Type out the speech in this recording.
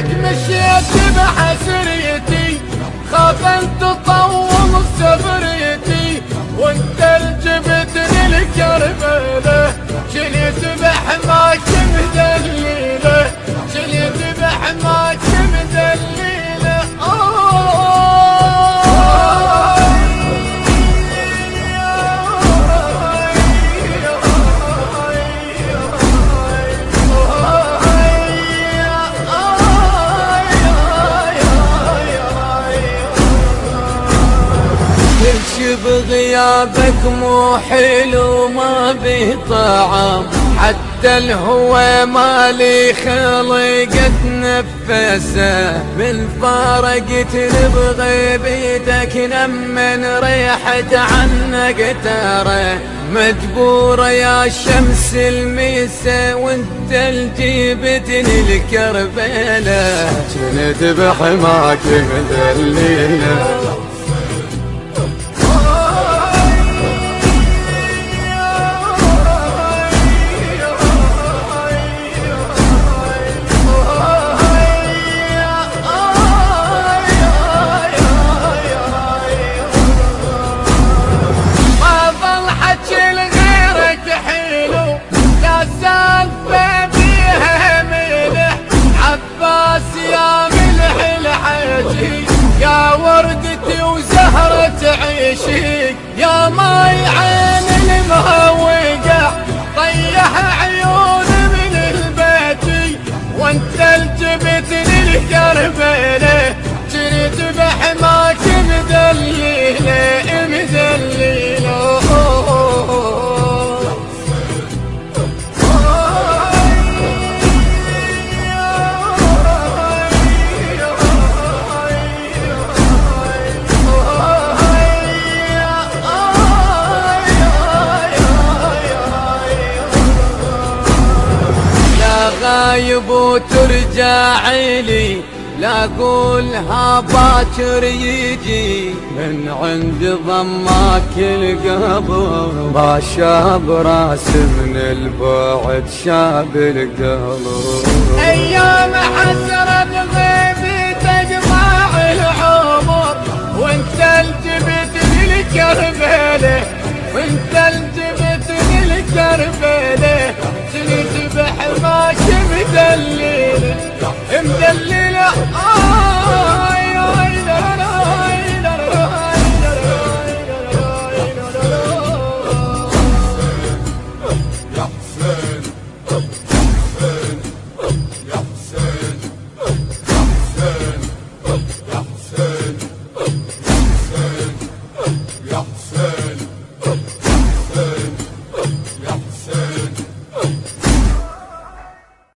لك مشيت بحسريتي، خاف ان تطول سفريتي، وانت الجبتني لكربله، شليت بحماك مدليله، شليت بحماك مدليله. بغيابك مو حلو ما به طعام، حتى الهوى مالي خلقت نفسه، من فارقتني بغيبتك لمن ريحت عنك ترى، مجبورة يا شمس الميسة وانت الجيبتني لكربلة، كنت بحماك مدليلة. يا وردتي وزهرة عيشك، يا ماي عين المهوقة، طيح عيون من البيت، وانت الجبتني لكربله، جريت بحماك مدليله مدليله. غايب وترجع لي، لا اقولها باكر يجي، من عند ضماك القبر ما شاب راس من البعد شاب القلب. ايام حسرة بغيبي تقطع العمر، وانت الجبتني لكربله، وانت الجبتني لكربله، جنيت بحماك مدليله مدليله. يا حسين